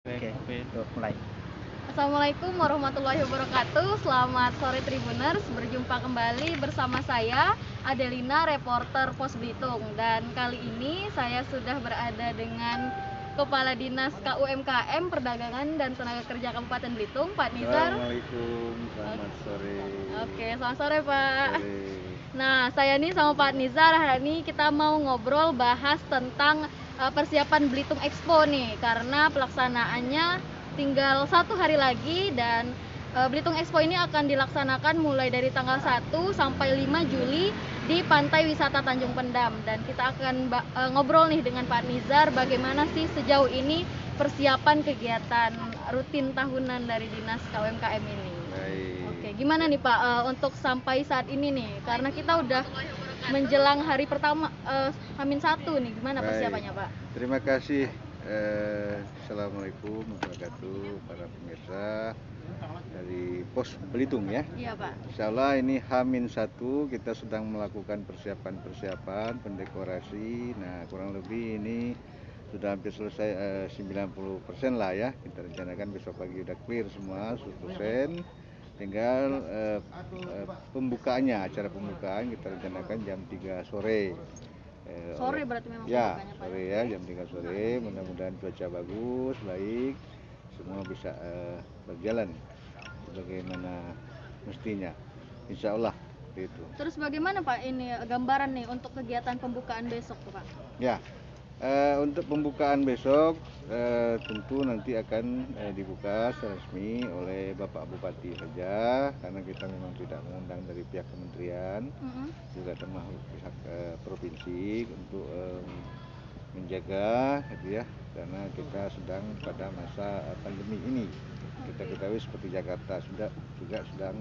Oke, tuh mulai. Assalamualaikum warahmatullahi wabarakatuh. Selamat sore Tribuners, berjumpa kembali bersama saya Adelina, reporter Pos Belitung. Dan kali ini saya sudah berada dengan Kepala Dinas KUMKM, Perdagangan dan Tenaga Kerja Kabupaten Belitung, Pak Nizar. Assalamualaikum, selamat sore. Oke, selamat sore Pak. Sore. Nah, saya nih sama Pak Nizar hari ini kita mau ngobrol bahas tentang persiapan Belitung Expo nih, karena pelaksanaannya tinggal 1 hari lagi dan Belitung Expo ini akan dilaksanakan mulai dari tanggal 1 sampai 5 Juli di Pantai Wisata Tanjung Pendam. Dan kita akan ngobrol nih dengan Pak Nizar bagaimana sih sejauh ini persiapan kegiatan rutin tahunan dari Dinas KUMKM ini. Baik. Oke, gimana nih Pak untuk sampai saat ini nih, karena kita udah menjelang hari pertama H-1 nih, gimana persiapannya Pak? Terima kasih. Assalamualaikum warahmatullahi wabarakatuh, para pemirsa dari Pos Belitung ya. Iya Pak. Insya Allah ini H-1 kita sedang melakukan persiapan pendekorasi. Nah, kurang lebih ini sudah hampir selesai 90% lah ya. Kita rencanakan besok pagi udah clear semua 100%. Tinggal pembukaannya, acara pembukaan kita rencanakan jam 3 sore. Sore berarti memang ya, pembukaannya Pak? sore ya, jam 3 sore. Mudah-mudahan cuaca bagus, baik, semua bisa berjalan sebagaimana mestinya. Insya Allah itu. Terus bagaimana Pak ini gambaran nih untuk kegiatan pembukaan besok Pak? Ya, untuk pembukaan besok tentu nanti akan dibuka secara resmi oleh Bapak Bupati saja, karena kita memang tidak mengundang dari pihak kementerian, juga termasuk pihak provinsi untuk menjaga, gitu ya, karena kita sedang pada masa pandemi ini. Kita ketahui seperti Jakarta juga sedang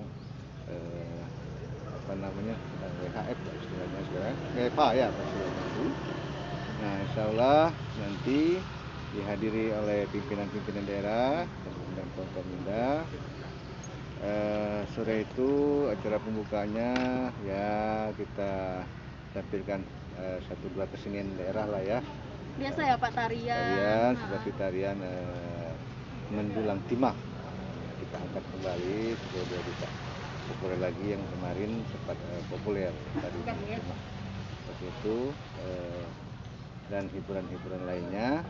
WHF istilahnya sekarang, WFH ya pasti. Nah, insya Allah nanti dihadiri oleh pimpinan-pimpinan daerah dan Pemda. Sore itu acara pembukaannya ya kita tampilkan 1-2 kesenian daerah lah ya. Biasa ya Pak, tarian seperti tarian mendulang timah. Kita angkat kembali supaya dia bisa populer lagi, yang kemarin sempat populer tadi timah. Seperti itu. Dan hiburan-hiburan lainnya.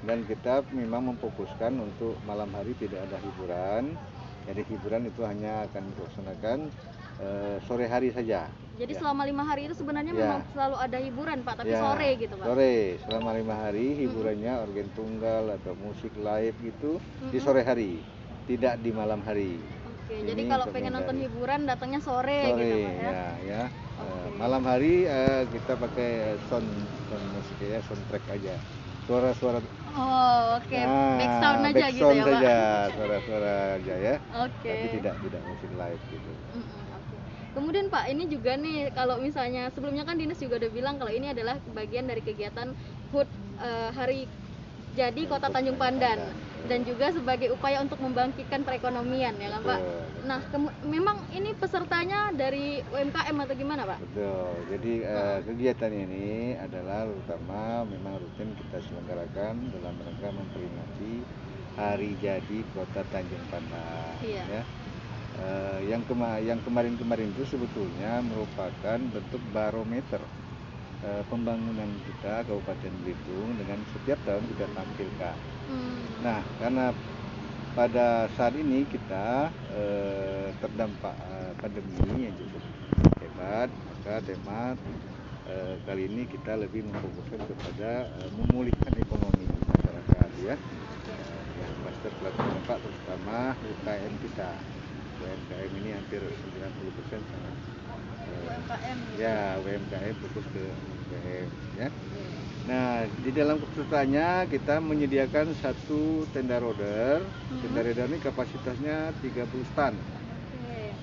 Dan kita memang memfokuskan untuk malam hari tidak ada hiburan, jadi hiburan itu hanya akan dilaksanakan sore hari saja. Jadi selama 5 hari itu sebenarnya memang selalu ada hiburan Pak, tapi sore gitu Pak? Sore, selama 5 hari hiburannya organ tunggal atau musik live gitu di sore hari, tidak di malam hari. Oke, jadi kalau pengen nonton hiburan datangnya sore gitu Pak ya. Malam hari kita pakai sound musik ya, soundtrack aja, suara-suara. Backsound aja gitu ya Pak? Saja, suara-suara aja ya. Tapi tidak musik live gitu. Kemudian Pak, ini juga nih, kalau misalnya sebelumnya kan Dinas juga udah bilang kalau ini adalah bagian dari kegiatan HUT Hari Jadi Kota Tanjung Pandan, dan juga sebagai upaya untuk membangkitkan perekonomian ya kan Pak. Nah, memang ini pesertanya dari UMKM atau gimana Pak? Betul. Jadi kegiatan ini adalah terutama memang rutin kita selenggarakan dalam rangka memperingati Hari Jadi Kota Tanjung Pandan. Iya. Ya. Yang kemarin-kemarin itu sebetulnya merupakan bentuk barometer pembangunan kita Kabupaten Belitung dengan setiap tahun kita tampilkan. Nah, karena pada saat ini kita terdampak pandemi yang cukup hebat, maka tema kali ini kita lebih memfokuskan kepada memulihkan ekonomi masyarakat ya. Yang kluster terdampak terutama UKM kita. UMKM ini hampir 90% sangat UMKM ya, UMKM fokus ke UMKM ya. Nah, di dalam keputusannya kita menyediakan satu tenda roder. Tenda roder ini kapasitasnya 30 stand.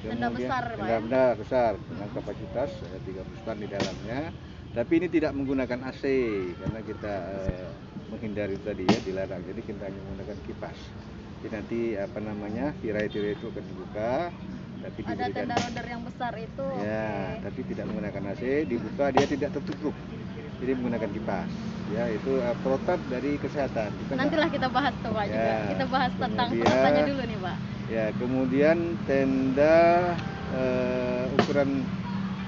Tenda besar Pak ya? Tenda besar dengan kapasitas 30 stand di dalamnya. Tapi ini tidak menggunakan AC karena kita menghindari tadi ya, dilarang. Jadi kita hanya menggunakan kipas. Jadi nanti tirai-tirai itu akan dibuka, tapi ada tenda roder yang besar itu ya, tapi tidak menggunakan AC, dibuka dia tidak tertutup, jadi menggunakan kipas ya itu protap dari kesehatan. Nantilah kita bahas tuh Pak juga. Ya, Kita bahas tentang kemudian- pesertanya dulu nih Pak. Ya, kemudian tenda ukuran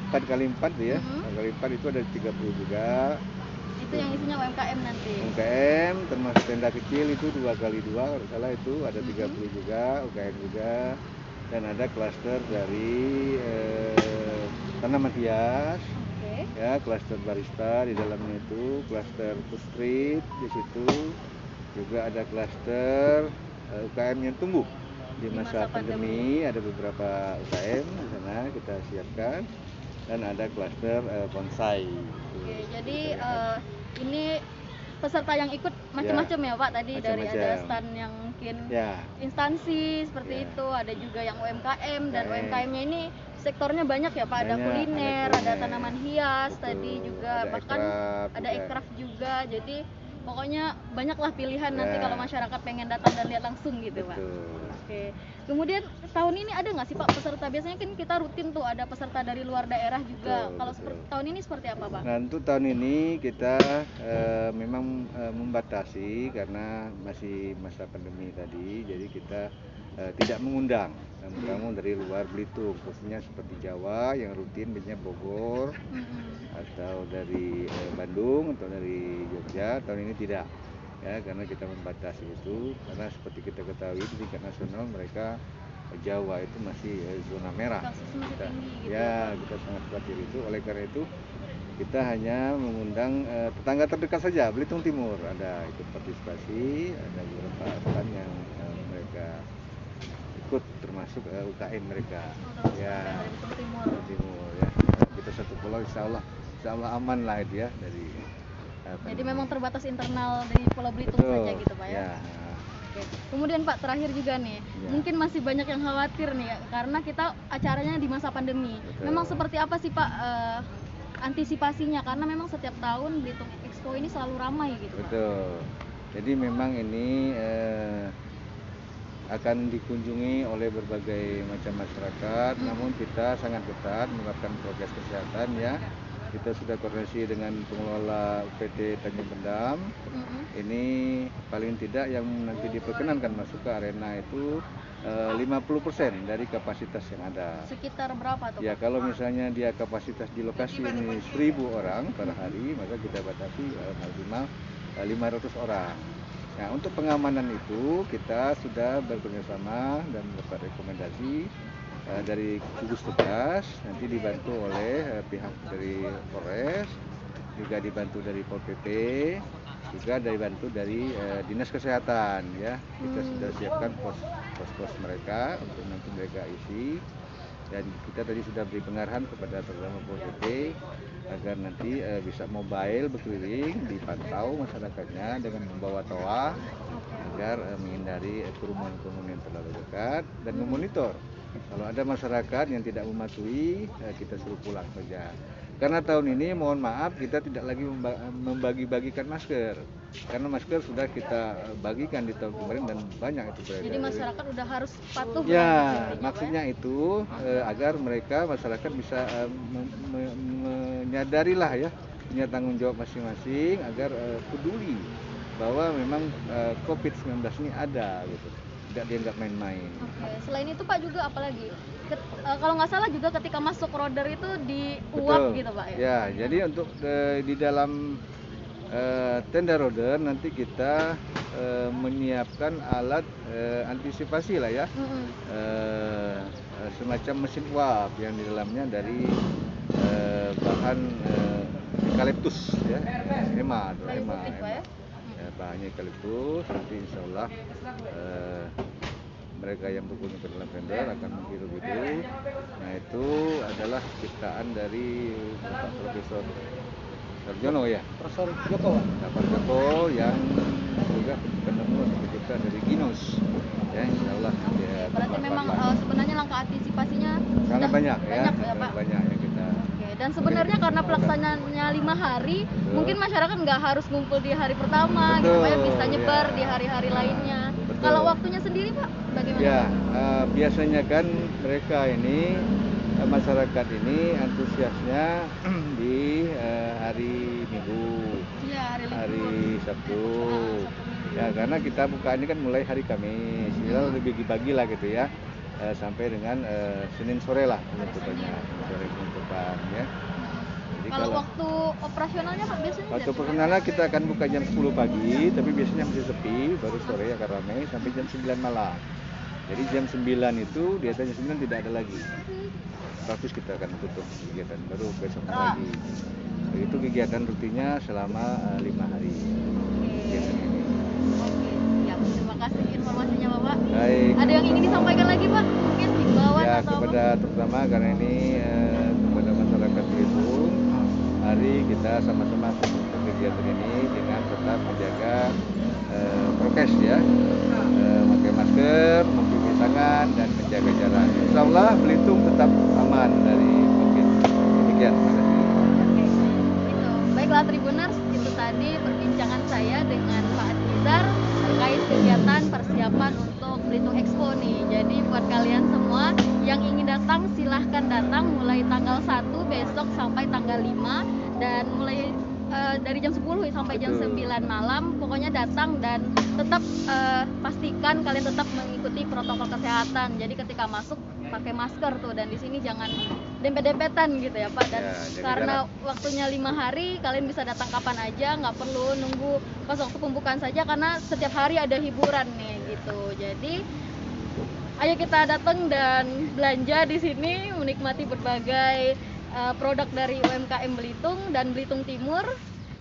4x4 ya. 4x4 itu ada 30 juga. Itu yang isinya UMKM nanti. UMKM termasuk tenda kecil itu 2x2 kalau salah itu ada 30 juga, UMKM juga. Dan ada klaster dari tanaman hias. Oke. Ya, klaster barista di dalamnya itu, klaster food street di situ. Juga ada klaster UKM yang tumbuh di masa pandemi, ada beberapa UKM di sana kita siapkan, dan ada klaster bonsai. Oke, jadi ini peserta yang ikut macam-macam ya Pak tadi, dari ada Macam-macam. stand yang mungkin Ya, instansi seperti Ya. itu, ada juga yang UMKM, dan UMKM. UMKM-nya ini sektornya banyak ya Pak, ada Banyak, kuliner, ada ada kuliner. tanaman hias Betul, tadi juga, ada bahkan aircraft ada juga. aircraft juga, jadi pokoknya banyaklah pilihan nanti Ya. kalau masyarakat pengen datang dan lihat langsung gitu Pak. betul. Oke, kemudian tahun ini ada nggak sih Pak peserta? Biasanya kan kita rutin tuh ada peserta dari luar daerah juga. Betul, Kalau betul. tahun ini seperti apa Pak? Nah, untuk tahun ini kita memang membatasi karena masih masa pandemi tadi, jadi kita tidak mengundang tamu dari luar Belitung, khususnya seperti Jawa yang rutin biasanya Bogor atau dari Bandung atau dari Jogja. Tahun ini tidak, ya, karena kita membatasi itu, karena seperti kita ketahui di tingkat nasional mereka Jawa itu masih zona merah. Kasusnya masih tinggi gitu Ya, kita sangat khawatir itu. Oleh karena itu kita hanya mengundang tetangga terdekat saja, Belitung Timur ada ikut partisipasi, ada beberapa stand yang mereka ikut termasuk UKM mereka. Terus Ya, dari Belitung Timur. Belitung Timur ya. Kita satu pulau insya Allah aman lah itu ya dari. Jadi memang terbatas internal dari Pulau Belitung Betul, saja gitu Pak ya. ya. Oke. Kemudian Pak terakhir juga nih, Ya. mungkin masih banyak yang khawatir nih karena kita acaranya di masa pandemi. Betul. Memang seperti apa sih Pak antisipasinya? Karena memang setiap tahun Belitung Expo ini selalu ramai gitu Pak. Betul. Jadi memang ini akan dikunjungi oleh berbagai macam masyarakat, namun kita sangat ketat menerapkan prokes kesehatan ya. Kita sudah koordinasi dengan pengelola UPT Tanjung Pendam. Ini paling tidak yang nanti diperkenankan masuk ke arena itu 50% dari kapasitas yang ada. Sekitar berapa tuh Ya, Pak? kalau misalnya dia kapasitas di lokasi ini 1000 orang per hari, maka kita batasi maksimal 500 orang. Nah, untuk pengamanan itu kita sudah bekerjasama dan mendapat rekomendasi dari gugus tugas, nanti dibantu oleh pihak dari Polres, juga dibantu dari Pol PP, juga dibantu dari Dinas Kesehatan ya. Kita sudah siapkan pos mereka untuk nanti mereka isi, dan kita tadi sudah beri pengarahan kepada terutama Pol PP agar nanti bisa mobile berkeliling, dipantau masyarakatnya dengan membawa toa agar menghindari kerumunan yang terlalu dekat, dan memonitor kalau ada masyarakat yang tidak mematuhi, kita suruh pulang saja. Karena tahun ini mohon maaf kita tidak lagi membagi-bagikan masker, karena masker sudah kita bagikan di tahun kemarin dan banyak itu beredar. Jadi masyarakat udah harus patuh. Ya, intinya, maksudnya itu agar masyarakat bisa menyadarilah ya, punya tanggung jawab masing-masing agar peduli bahwa memang COVID-19 ini ada gitu, tidak dianggap main-main. Oke. Selain itu Pak juga apalagi? Kalau nggak salah juga ketika masuk roder itu diuap Betul. gitu Pak ya? Ya, jadi untuk di dalam tenda roder nanti kita menyiapkan alat antisipasi lah ya, semacam mesin uap yang di dalamnya dari bahan eukaliptus ya, hema atau Kayu hema. putih, Pak, ya? Ya, bahannya eukaliptus, nanti insya Allah mereka yang berkunjung ke dalam tenda akan menghirup itu. Nah, itu adalah ciptaan dari Bapak Profesor Sarjono ya, Profesor Joko. Bapak Joko yang juga penemu sertifikat dari Ginos ya, insya Allah ya. Berarti memang sebenarnya langkah antisipasinya sangat sudah banyak ya, Pak? sangat banyak yang kita. Oke. Dan sebenarnya karena pelaksanaannya 5 hari, mungkin masyarakat nggak harus ngumpul di hari pertama, gitu Pak ya, bisa nyebar ya. di hari-hari lainnya. Betul. Kalau waktunya sendiri Pak, bagaimana? Ya, biasanya kan mereka ini masyarakat ini antusiasnya di hari Minggu. Iya ya, hari libur. hari Sabtu. Sabtu Minggu. Ya, karena kita buka ini kan mulai hari Kamis, kita lebih bagi-bagi lah gitu ya, sampai dengan Senin sore lah penutupannya, sore penutupan ya. Jadi Kalau waktu operasionalnya Pak biasanya waktu jam berapa? operasionalnya kita akan buka jam 10 pagi, tapi biasanya masih sepi, baru sore akan ramai sampai jam 9 malam. Jadi jam 9 itu di atas jam 9 tidak ada lagi. Praktis kita akan tutup kegiatan, baru besok lagi. Itu kegiatan rutinnya selama 5 hari. Kegiatan ini. Oke, siap. Terima kasih informasinya Bapak. Baik. Ada yang ingin disampaikan lagi Pak? Mungkin himbauan Ya, atau kepada terutama karena ini kepada masyarakat Belitung, mari kita sama-sama melakukan kegiatan ini dengan tetap menjaga prokes ya, pakai masker, mencuci tangan dan menjaga jarak. Insya Allah Belitung tetap aman dari COVID. Demikian, terima kasih. Oke, itu. Baiklah Tribuners, itu tadi perbincangan saya dengan Pak Adnizar terkait kegiatan persiapan untuk Belitung Expo nih. Jadi buat kalian semua yang ingin datang silahkan datang mulai tanggal 1 besok sampai tanggal 5 dan mulai dari jam 10 sampai jam 9 malam. Pokoknya datang dan tetap pastikan kalian tetap mengikuti protokol kesehatan. Jadi ketika masuk pakai masker tuh, dan di sini jangan dempet-dempetan gitu ya Pak. Dan karena waktunya 5 hari, kalian bisa datang kapan aja, nggak perlu nunggu pas waktu pembukaan saja karena setiap hari ada hiburan nih gitu. Jadi ayo kita datang dan belanja di sini, menikmati berbagai produk dari UMKM Belitung dan Belitung Timur.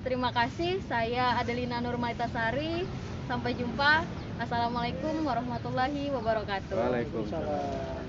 Terima kasih, saya Adelina Nurmaitasari. Sampai jumpa. Assalamualaikum warahmatullahi wabarakatuh. Waalaikumsalam.